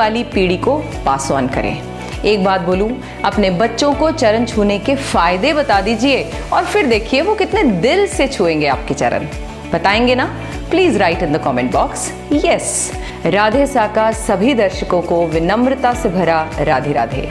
वाली पीढ़ी को पास ऑन करें। एक बात बोलूं, अपने बच्चों को चरण छूने के फायदे बता दीजिए और फिर देखिए वो कितने दिल से छुएंगे आपके चरण। बताएंगे ना? Please right in the comment box yes. Radhe सा का सभी दर्शकों को विनम्रता से भरा राधे राधे।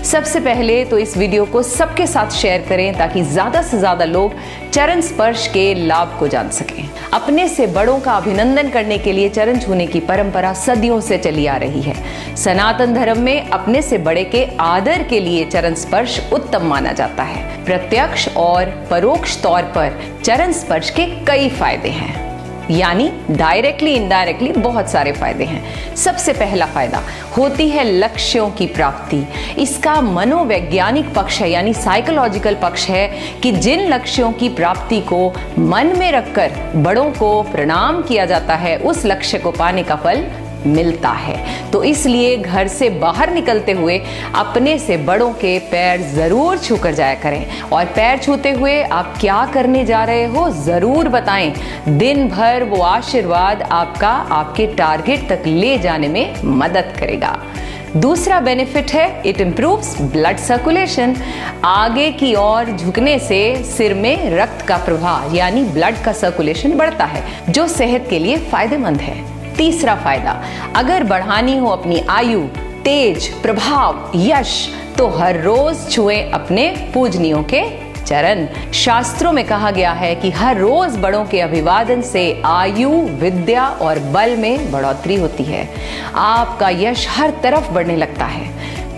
सबसे पहले तो इस वीडियो को सबके साथ शेयर करें ताकि ज्यादा से ज्यादा लोग चरण स्पर्श के लाभ को जान सकें। अपने से बड़ों का अभिनंदन करने के लिए चरण छूने की परंपरा सदियों से चली आ रही है। सनातन धर्म में अपने से बड़े के आदर के लिए चरण स्पर्श उत्तम माना जाता है। प्रत्यक्ष और परोक्ष तौर पर चरण स्पर्श के कई फायदे हैं, यानी डायरेक्टली इनडायरेक्टली बहुत सारे फायदे हैं। सबसे पहला फायदा होती है लक्ष्यों की प्राप्ति। इसका मनोवैज्ञानिक पक्ष है, यानी साइकोलॉजिकल पक्ष है कि जिन लक्ष्यों की प्राप्ति को मन में रखकर बड़ों को प्रणाम किया जाता है उस लक्ष्य को पाने का फल मिलता है। तो इसलिए घर से बाहर निकलते हुए अपने से बड़ों के पैर जरूर छूकर जाया करें और पैर छूते हुए आप क्या करने जा रहे हो जरूर बताएं। दिन भर वो आशीर्वाद आपका आपके टारगेट तक ले जाने में मदद करेगा। दूसरा बेनिफिट है इट इम्प्रूव्स ब्लड सर्कुलेशन। आगे की ओर झुकने से सिर में रक्त का प्रवाह यानी ब्लड का सर्कुलेशन बढ़ता है, जो सेहत के लिए फायदेमंद है। तीसरा फायदा, अगर बढ़ानी हो अपनी आयु, तेज, प्रभाव, यश, तो हर रोज छुएं अपने पूजनियों के चरण। शास्त्रों में कहा गया है कि हर रोज बड़ों के अभिवादन से आयु, विद्या और बल में बढ़ोतरी होती है। आपका यश हर तरफ बढ़ने लगता है।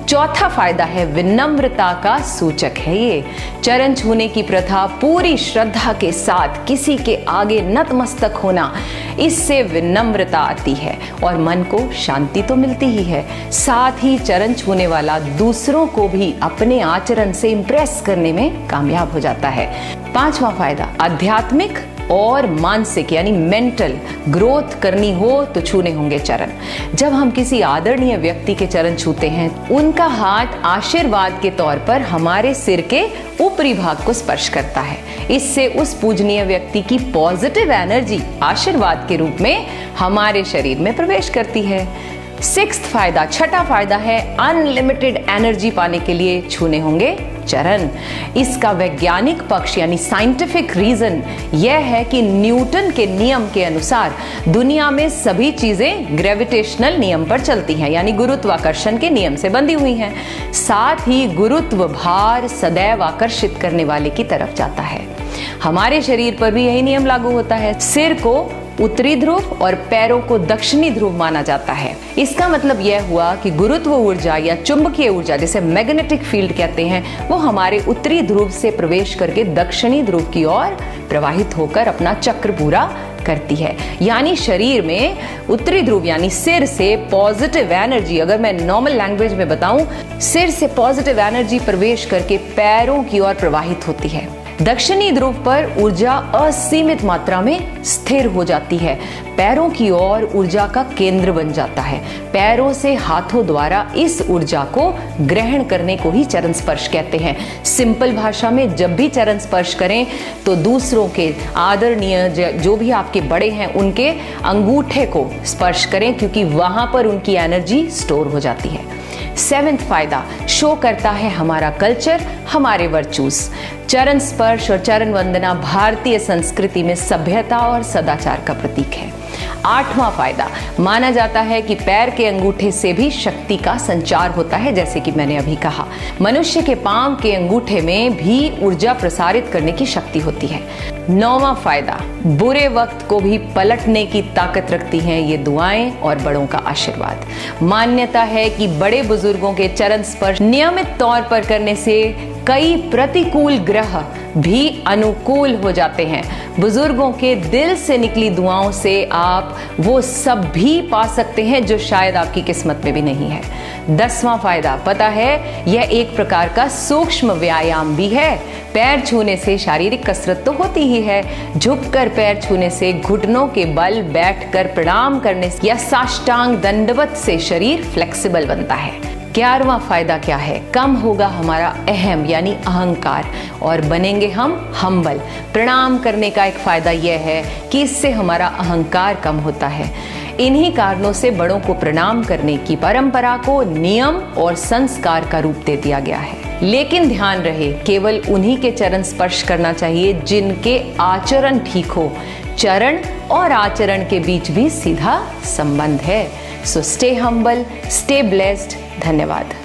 चौथा फायदा है विनम्रता का सूचक है ये। चरण छूने की प्रथा पूरी श्रद्धा के साथ किसी के आगे नतमस्तक होना, इससे विनम्रता आती है और मन को शांति तो मिलती ही है, साथ ही चरण छूने वाला दूसरों को भी अपने आचरण से इंप्रेस करने में कामयाब हो जाता है। पांचवा फायदा आध्यात्मिक और मानसिक यानी मेंटल ग्रोथ करनी हो तो छूने होंगे चरण। जब हम किसी आदरणीय व्यक्ति के चरण छूते हैं, उनका हाथ आशीर्वाद के तौर पर हमारे सिर के ऊपरी भाग को स्पर्श करता है। इससे उस पूजनीय व्यक्ति की पॉजिटिव एनर्जी आशीर्वाद के रूप में हमारे शरीर में प्रवेश करती है। छठा फायदा है अनलिमिटेड एनर्जी पाने के लिए छूने होंगे चरण। इसका वैज्ञानिक पक्ष यानी साइंटिफिक रीजन यह है कि न्यूटन के नियम के अनुसार दुनिया में सभी चीजें ग्रेविटेशनल नियम पर चलती हैं, यानी गुरुत्वाकर्षण के नियम से बंधी हुई हैं। साथ ही गुरुत्व भार सदैव आकर्षित करने वाले की तरफ जाता है। हमारे शरीर पर भी यही नियम लागू होता है। सिर को उत्तरी ध्रुव और पैरों को दक्षिणी ध्रुव माना जाता है। इसका मतलब यह हुआ कि गुरुत्व ऊर्जा या चुंबकीय ऊर्जा जिसे मैग्नेटिक फील्ड कहते हैं, वो हमारे उत्तरी ध्रुव से प्रवेश करके दक्षिणी ध्रुव की ओर प्रवाहित होकर अपना चक्र पूरा करती है। यानी शरीर में उत्तरी ध्रुव यानी सिर से पॉजिटिव एनर्जी, अगर मैं नॉर्मल लैंग्वेज में बताऊं, सिर से पॉजिटिव एनर्जी प्रवेश करके पैरों की ओर प्रवाहित होती है। दक्षिणी ध्रुव पर ऊर्जा असीमित मात्रा में स्थिर हो जाती है, पैरों की ओर ऊर्जा का केंद्र बन जाता है। पैरों से हाथों द्वारा इस ऊर्जा को ग्रहण करने को ही चरण स्पर्श कहते हैं। सिंपल भाषा में जब भी चरण स्पर्श करें तो दूसरों के आदरणीय जो भी आपके बड़े हैं उनके अंगूठे को स्पर्श करें, क्योंकि वहां पर उनकी एनर्जी स्टोर हो जाती है। 7वां फायदा शो करता है हमारा कल्चर, हमारे वर्चूज। चरण स्पर्श और चरण वंदना भारतीय संस्कृति में सभ्यता और सदाचार का प्रतीक है। 8वां फायदा माना जाता है कि पैर के अंगूठे से भी शक्ति का संचार होता है, जैसे कि मैंने अभी कहा। मनुष्य के पांव के अंगूठे में भी ऊर्जा प्रसारित करने की शक्ति होती है। 9वां फायदा बुरे वक्त को भी पलटने की ताकत रखती हैं ये दुआएं और बड़ों का आशीर्वाद। मान्यता है कि बड़े बुजुर्गों के चरण स्पर्श नियमित तौर पर करने से कई प्रतिकूल ग्रह भी अनुकूल हो जाते हैं। बुजुर्गों के दिल से निकली दुआओं से आप वो सब भी पा सकते हैं जो शायद आपकी किस्मत में भी नहीं है। 10वां फायदा पता है, यह एक प्रकार का सूक्ष्म व्यायाम भी है। पैर छूने से शारीरिक कसरत तो होती ही है, झुककर पैर छूने से, घुटनों के बल बैठकर प्रणाम करने से या साष्टांग दंडवत से शरीर फ्लेक्सिबल बनता है। 11वां फायदा क्या है? कम होगा हमारा अहम यानी अहंकार और बनेंगे हम हम्बल। प्रणाम करने का एक फायदा यह है कि इससे हमारा अहंकार कम होता है। इन्हीं कारणों से बड़ों को प्रणाम करने की परंपरा को नियम और संस्कार का रूप दे दिया गया है। लेकिन ध्यान रहे, केवल उन्हीं के चरण स्पर्श करना चाहिए जिनके आचरण ठीक हो। चरण और आचरण के बीच भी सीधा संबंध है। So stay humble, stay blessed. धन्यवाद।